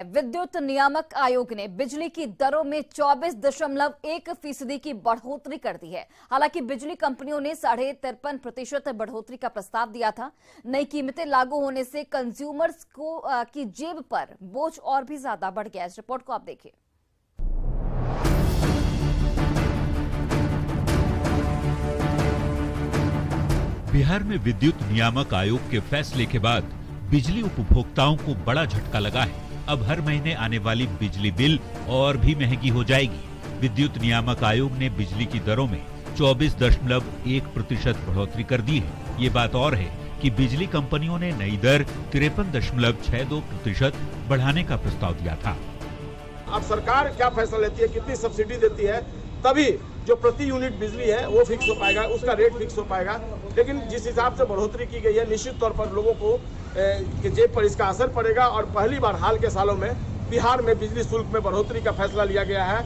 विद्युत नियामक आयोग ने बिजली की दरों में 24.1% की बढ़ोतरी कर दी है। हालांकि बिजली कंपनियों ने 53.5% बढ़ोतरी का प्रस्ताव दिया था। नई कीमतें लागू होने से कंज्यूमर्स को की जेब पर बोझ और भी ज्यादा बढ़ गया। इस रिपोर्ट को आप देखिए। बिहार में विद्युत नियामक आयोग के फैसले के बाद बिजली उपभोक्ताओं को बड़ा झटका लगा है। अब हर महीने आने वाली बिजली बिल और भी महंगी हो जाएगी। विद्युत नियामक आयोग ने बिजली की दरों में 24.1% बढ़ोतरी कर दी है। ये बात और है कि बिजली कंपनियों ने नई दर 53.62% बढ़ाने का प्रस्ताव दिया था। अब सरकार क्या फैसला लेती है, कितनी सब्सिडी देती है, तभी जो प्रति यूनिट बिजली है वो फिक्स हो पाएगा, उसका रेट फिक्स हो पाएगा। लेकिन जिस हिसाब से बढ़ोतरी की गई है, निश्चित तौर पर लोगों को जेब पर इसका असर पड़ेगा। और पहली बार हाल के सालों में बिहार में बिजली शुल्क में बढ़ोतरी का फैसला लिया गया है।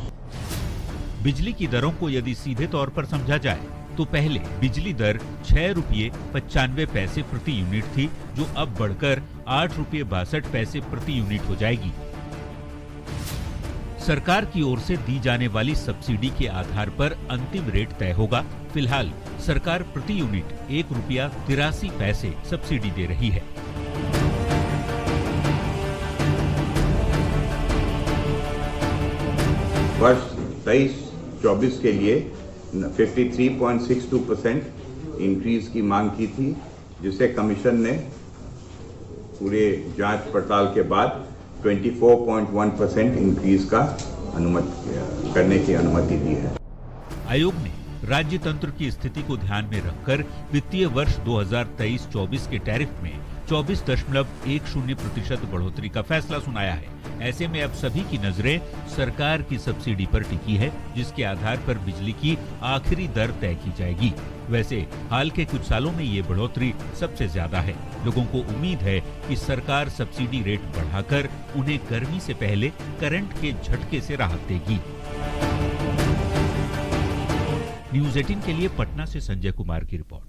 बिजली की दरों को यदि सीधे तौर पर समझा जाए तो पहले बिजली दर 6 रुपये 95 पैसे प्रति यूनिट थी, जो अब बढ़कर 8 रुपये 62 पैसे प्रति यूनिट हो जाएगी। सरकार की ओर से दी जाने वाली सब्सिडी के आधार पर अंतिम रेट तय होगा। फिलहाल सरकार प्रति यूनिट 1 रुपया 83 पैसे सब्सिडी दे रही है। वर्ष 23-24 के लिए 53.62% इंक्रीज की मांग की थी, जिसे कमीशन ने पूरे जांच पड़ताल के बाद 24.1% इंक्रीज का करने की अनुमति दी है। आयोग ने राज्य तंत्र की स्थिति को ध्यान में रखकर वित्तीय वर्ष 2023-24 के टैरिफ में 24.10% बढ़ोतरी का फैसला सुनाया है। ऐसे में अब सभी की नजरें सरकार की सब्सिडी पर टिकी है, जिसके आधार पर बिजली की आखिरी दर तय की जाएगी। वैसे हाल के कुछ सालों में ये बढ़ोतरी सबसे ज्यादा है। लोगों को उम्मीद है कि सरकार सब्सिडी रेट बढ़ाकर उन्हें गर्मी से पहले करंट के झटके से राहत देगी। न्यूज़ 18 के लिए पटना से संजय कुमार की रिपोर्ट।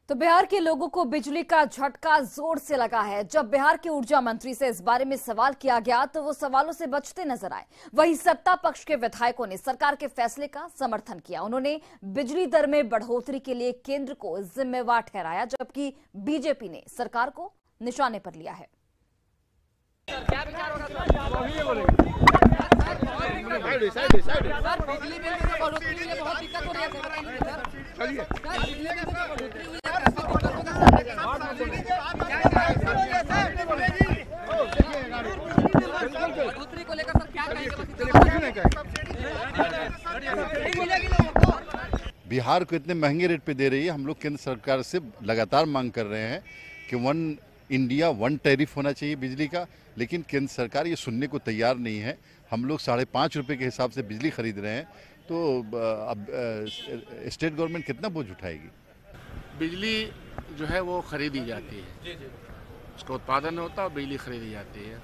तो बिहार के लोगों को बिजली का झटका जोर से लगा है। जब बिहार के ऊर्जा मंत्री से इस बारे में सवाल किया गया तो वो सवालों से बचते नजर आए। वहीं सत्ता पक्ष के विधायकों ने सरकार के फैसले का समर्थन किया। उन्होंने बिजली दर में बढ़ोतरी के लिए केंद्र को जिम्मेवार ठहराया, जबकि बीजेपी ने सरकार को निशाने पर लिया है। क्या विचार होगा सर? बिजली बिल में बढ़ोतरी के लिए बहुत दिक्कत हो रही है सर। चलिए बिजली बिल में बढ़ोतरी हुई है, कैसे दिक्कत होगा सर? बढ़ोतरी को लेकर सर क्या कहेंगे? बिहार को इतने महंगे रेट पे दे रही है। हम लोग केंद्र सरकार से लगातार मांग कर रहे हैं कि वन इंडिया वन टैरिफ होना चाहिए बिजली का, लेकिन केंद्र सरकार ये सुनने को तैयार नहीं है। हम लोग 5.5 रुपये के हिसाब से बिजली खरीद रहे हैं, तो अब स्टेट गवर्नमेंट कितना बोझ उठाएगी? बिजली जो है वो खरीदी जाती है, उसका उत्पादन होता है और बिजली खरीदी जाती है।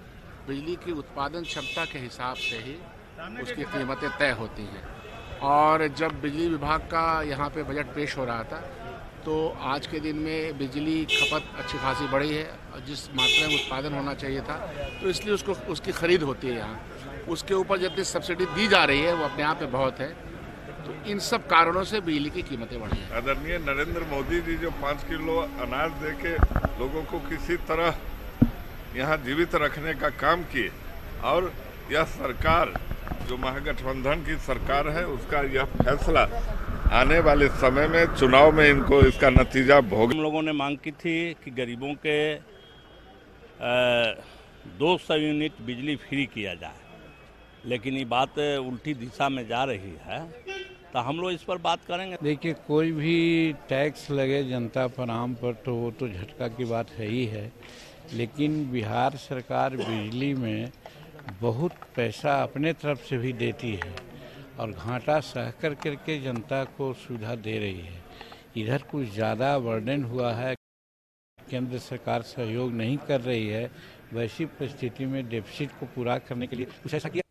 बिजली की उत्पादन क्षमता के हिसाब से ही उसकी कीमतें तय होती हैं। और जब बिजली विभाग का यहाँ पे बजट पेश हो रहा था तो आज के दिन में बिजली खपत अच्छी खासी बढ़ी है, और जिस मात्रा में उत्पादन होना चाहिए था तो इसलिए उसकी खरीद होती है यहाँ। उसके ऊपर जितनी सब्सिडी दी जा रही है वो अपने आप में बहुत है। तो इन सब कारणों से बिजली की कीमतें बढ़ी हैं। आदरणीय नरेंद्र मोदी जी जो 5 किलो अनाज देके लोगों को किसी तरह यहाँ जीवित रखने का काम किए, और यह सरकार जो महागठबंधन की सरकार है उसका यह फैसला आने वाले समय में चुनाव में इनको इसका नतीजा भोग। हम लोगों ने मांग की थी कि गरीबों के 200 यूनिट बिजली फ्री किया जाए, लेकिन ये बात उल्टी दिशा में जा रही है, तो हम लोग इस पर बात करेंगे। देखिए, कोई भी टैक्स लगे जनता पर, आम पर, तो वो तो झटका की बात है ही है। लेकिन बिहार सरकार बिजली में बहुत पैसा अपने तरफ से भी देती है और घाटा सह करके जनता को सुविधा दे रही है। इधर कुछ ज़्यादा बर्डन हुआ है, केंद्र सरकार सहयोग नहीं कर रही है। वैसी परिस्थिति में डेफिसिट को पूरा करने के लिए कुछ ऐसा किया।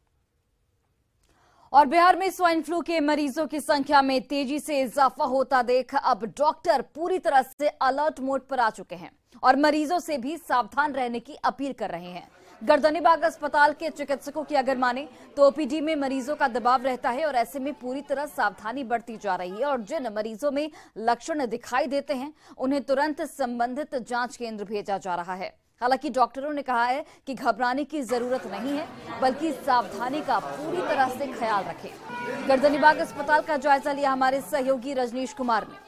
और बिहार में स्वाइन फ्लू के मरीजों की संख्या में तेजी से इजाफा होता देख अब डॉक्टर पूरी तरह से अलर्ट मोड पर आ चुके हैं और मरीजों से भी सावधान रहने की अपील कर रहे हैं। गर्दनीबाग अस्पताल के चिकित्सकों की अगर माने तो ओपीडी में मरीजों का दबाव रहता है और ऐसे में पूरी तरह सावधानी बरती जा रही है और जिन मरीजों में लक्षण दिखाई देते हैं उन्हें तुरंत संबंधित जांच केंद्र भेजा जा रहा है। हालांकि डॉक्टरों ने कहा है कि घबराने की जरूरत नहीं है, बल्कि सावधानी का पूरी तरह से ख्याल रखें। गर्दनीबाग अस्पताल का जायजा लिया हमारे सहयोगी रजनीश कुमार ने।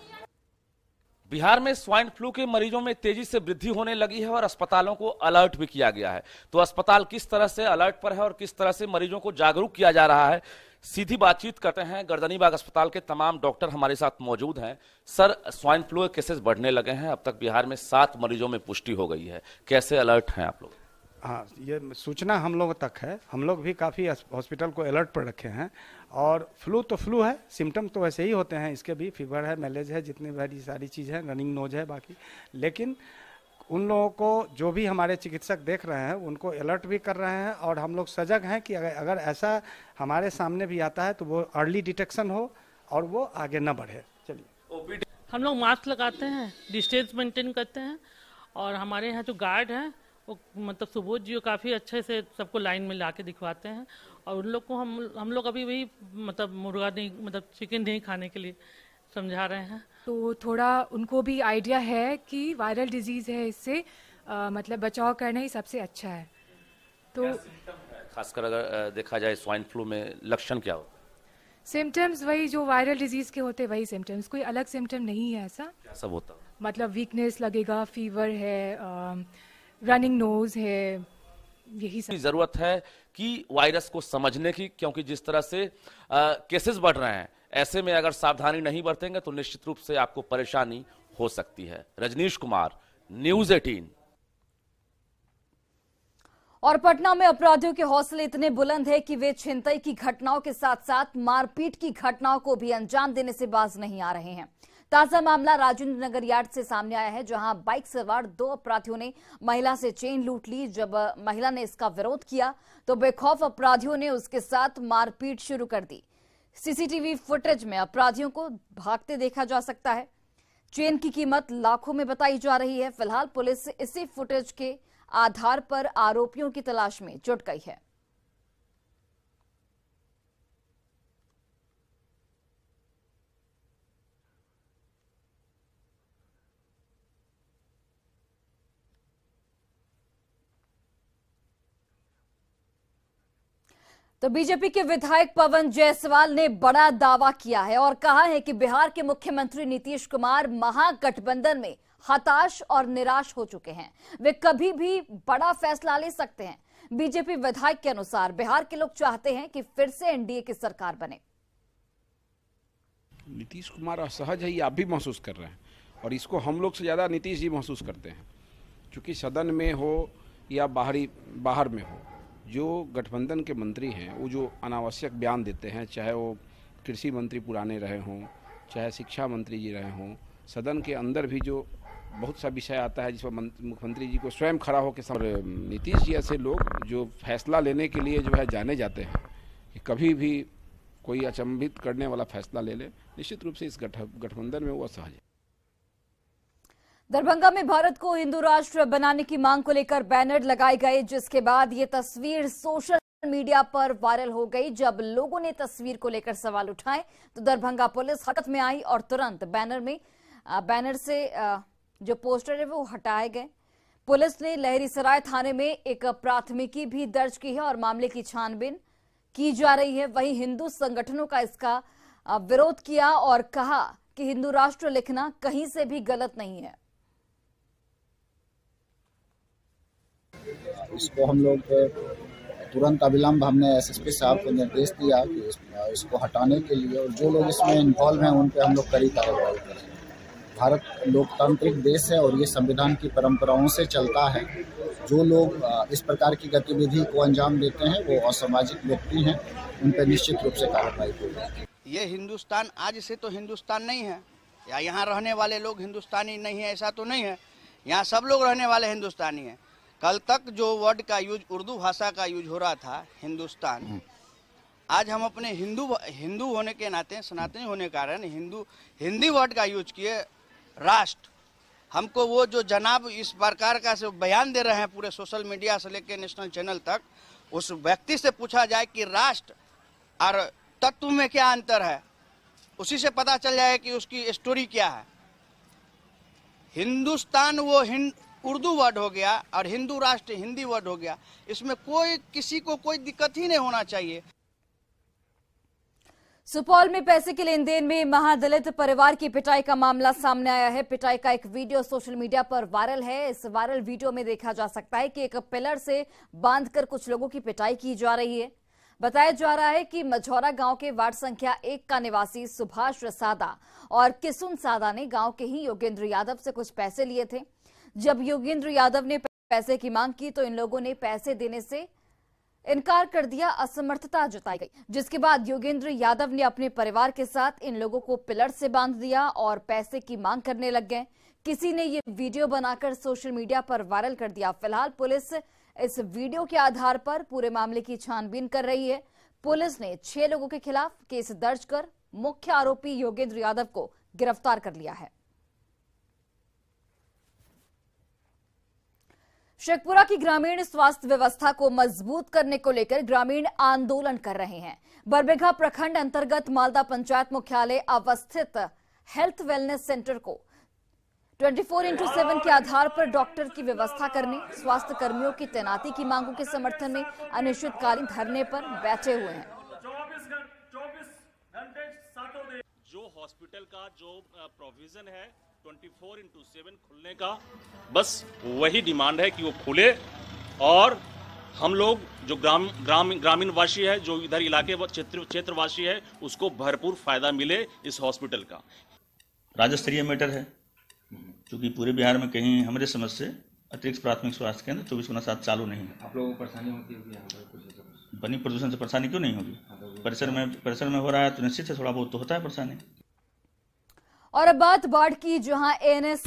बिहार में स्वाइन फ्लू के मरीजों में तेजी से वृद्धि होने लगी है और अस्पतालों को अलर्ट भी किया गया है। तो अस्पताल किस तरह से अलर्ट पर है और किस तरह से मरीजों को जागरूक किया जा रहा है, सीधी बातचीत करते हैं। गर्दनीबाग अस्पताल के तमाम डॉक्टर हमारे साथ मौजूद हैं। सर, स्वाइन फ्लू के केसेस बढ़ने लगे हैं, अब तक बिहार में 7 मरीजों में पुष्टि हो गई है, कैसे अलर्ट हैं आप लोग? हाँ, ये सूचना हम लोगों तक है। हम लोग भी काफ़ी हॉस्पिटल को अलर्ट पर रखे हैं। और फ्लू तो फ्लू है, सिम्टम तो वैसे ही होते हैं, इसके भी फीवर है, मैलेज है, जितनी बड़ी सारी चीज़ है, रनिंग नोज है बाकी। लेकिन उन लोगों को जो भी हमारे चिकित्सक देख रहे हैं उनको अलर्ट भी कर रहे हैं और हम लोग सजग हैं कि अगर ऐसा हमारे सामने भी आता है तो वो अर्ली डिटेक्शन हो और वो आगे न बढ़े। चलिए, हम लोग मास्क लगाते हैं, डिस्टेंस मेंटेन करते हैं और हमारे यहाँ जो गार्ड हैं वो मतलब सुबोध जी काफ़ी अच्छे से सबको लाइन में ला के दिखवाते हैं और उन लोग को हम लोग अभी वही मतलब मुर्गा नहीं मतलब चिकन नहीं खाने के लिए समझा रहे हैं। तो थोड़ा उनको भी आइडिया है कि वायरल डिजीज़ है, इससे मतलब बचाव करना ही सबसे अच्छा है। तो खासकर अगर देखा जाए स्वाइन फ्लू में लक्षण क्या होता है? सिम्टम्स वही जो वायरल डिजीज़ के होते वही सिम्टम्स, कोई अलग सिम्टम नहीं है। ऐसा क्या सब होता है? मतलब वीकनेस लगेगा, फीवर है, रनिंग नोज है, यही सब। जरूरत है कि वायरस को समझने की, क्योंकि जिस तरह से केसेस बढ़ रहे हैं ऐसे में अगर सावधानी नहीं बरतेंगे तो निश्चित रूप से आपको परेशानी हो सकती है। रजनीश कुमार, न्यूज़ 18। और पटना में अपराधियों के हौसले इतने बुलंद है कि वे छिनतई की घटनाओं के साथ साथ मारपीट की घटनाओं को भी अंजाम देने से बाज नहीं आ रहे हैं। ताजा मामला राजेंद्र नगर यार्ड से सामने आया है, जहां बाइक सवार 2 अपराधियों ने महिला से चेन लूट ली। जब महिला ने इसका विरोध किया तो बेखौफ अपराधियों ने उसके साथ मारपीट शुरू कर दी। सीसीटीवी फुटेज में अपराधियों को भागते देखा जा सकता है। चेन की कीमत लाखों में बताई जा रही है। फिलहाल पुलिस इसी फुटेज के आधार पर आरोपियों की तलाश में जुट गई है। तो बीजेपी के विधायक पवन जायसवाल ने बड़ा दावा किया है और कहा है कि बिहार के मुख्यमंत्री नीतीश कुमार महागठबंधन में हताश और निराश हो चुके हैं। वे कभी भी बड़ा फैसला ले सकते हैं। बीजेपी विधायक के अनुसार बिहार के लोग चाहते हैं कि फिर से एनडीए की सरकार बने। नीतीश कुमार असहज है, ये आप भी महसूस कर रहे हैं और इसको हम लोग से ज्यादा नीतीश जी महसूस करते हैं, क्योंकि सदन में हो या बाहर में हो, जो गठबंधन के मंत्री हैं वो जो अनावश्यक बयान देते हैं, चाहे वो कृषि मंत्री पुराने रहे हों, चाहे शिक्षा मंत्री जी रहे हों, सदन के अंदर भी जो बहुत सा विषय आता है जिस पर मुख्यमंत्री जी को स्वयं खड़ा होकर, नीतीश जी ऐसे लोग जो फैसला लेने के लिए जो है जाने जाते हैं कि कभी भी कोई अचंभित करने वाला फैसला ले ले, निश्चित रूप से इस गठबंधन में वो असहज है। दरभंगा में भारत को हिंदू राष्ट्र बनाने की मांग को लेकर बैनर लगाए गए, जिसके बाद ये तस्वीर सोशल मीडिया पर वायरल हो गई। जब लोगों ने तस्वीर को लेकर सवाल उठाए तो दरभंगा पुलिस हरकत में आई और तुरंत बैनर से जो पोस्टर है वो हटाए गए। पुलिस ने लहरीसराय थाने में एक प्राथमिकी भी दर्ज की है और मामले की छानबीन की जा रही है। वहीं हिंदू संगठनों का इसका विरोध किया और कहा कि हिंदू राष्ट्र लिखना कहीं से भी गलत नहीं है। इसको हम लोग तुरंत अविलंब हमने एसएसपी साहब को निर्देश दिया कि इसको हटाने के लिए, और जो लोग इसमें इन्वॉल्व हैं उन पे हम लोग कड़ी कार्रवाई करें। भारत लोकतांत्रिक देश है और ये संविधान की परंपराओं से चलता है। जो लोग इस प्रकार की गतिविधि को अंजाम देते हैं वो असामाजिक व्यक्ति हैं, उन पर निश्चित रूप से कार्रवाई होगी। ये हिंदुस्तान आज से तो हिंदुस्तान नहीं है, या यहाँ रहने वाले लोग हिंदुस्तानी नहीं है ऐसा तो नहीं है। यहाँ सब लोग रहने वाले हिंदुस्तानी हैं। कल तक जो वर्ड का यूज, उर्दू भाषा का यूज हो रहा था हिंदुस्तान, आज हम अपने हिंदू होने के नाते, सनातनी होने के कारण हिंदी वर्ड का यूज किए राष्ट्र। हमको वो जो जनाब इस प्रकार का से बयान दे रहे हैं पूरे सोशल मीडिया से लेकर नेशनल चैनल तक, उस व्यक्ति से पूछा जाए कि राष्ट्र और तत्व में क्या अंतर है, उसी से पता चल जाए कि उसकी स्टोरी क्या है। हिंदुस्तान वो उर्दू वर्ड हो गया और हिंदू राष्ट्र हिंदी वर्ड हो गया। इसमें किसी को कोई दिक्कत ही नहीं होना चाहिए। सुपौल में पैसे के लेन देन में महादलित परिवार की पिटाई का मामला सामने आया है। पिटाई का एक वीडियो सोशल मीडिया पर वायरल है। इस वायरल वीडियो में देखा जा सकता है कि एक पिलर से बांधकर कुछ लोगों की पिटाई की जा रही है। बताया जा रहा है कि मझौरा गांव के वार्ड संख्या 1 का निवासी सुभाष सादा और किसुन सादा ने गांव के ही योगेंद्र यादव से कुछ पैसे लिए थे। जब योगेंद्र यादव ने पैसे की मांग की तो इन लोगों ने पैसे देने से इनकार कर दिया, असमर्थता जताई गई, जिसके बाद योगेंद्र यादव ने अपने परिवार के साथ इन लोगों को पिलर से बांध दिया और पैसे की मांग करने लग गए। किसी ने ये वीडियो बनाकर सोशल मीडिया पर वायरल कर दिया। फिलहाल पुलिस इस वीडियो के आधार पर पूरे मामले की छानबीन कर रही है। पुलिस ने 6 लोगों के खिलाफ केस दर्ज कर मुख्य आरोपी योगेंद्र यादव को गिरफ्तार कर लिया है। शेखपुरा की ग्रामीण स्वास्थ्य व्यवस्था को मजबूत करने को लेकर ग्रामीण आंदोलन कर रहे हैं। बरबीघा प्रखंड अंतर्गत मालदा पंचायत मुख्यालय अवस्थित हेल्थ वेलनेस सेंटर को 24x7 के आधार पर डॉक्टर की व्यवस्था करने, स्वास्थ्य कर्मियों की तैनाती की मांगों के समर्थन में अनिश्चितकालीन धरने पर बैठे हुए हैं। 24 घंटे जो हॉस्पिटल का जो प्रोविजन है 24x7 खुलने का, बस वही डिमांड है कि वो खुले और हम लोग जो ग्रामीण वासी है, जो इधर इलाके क्षेत्रवासी है, उसको भरपूर फायदा मिले इस हॉस्पिटल का। राज्य स्तरीय मैटर है, क्योंकि पूरे बिहार में कहीं हमारे समझ से अतिरिक्त प्राथमिक स्वास्थ्य केंद्र 24x7 चालू नहीं है। आप लोगों को परेशानी होती होगी? ध्वनि प्रदूषण से परेशानी क्यों नहीं होगी? परिसर में हो रहा है तो निश्चित है थोड़ा बहुत तो होता है परेशानी। और अब बात बाढ़ की, जहां एएनएस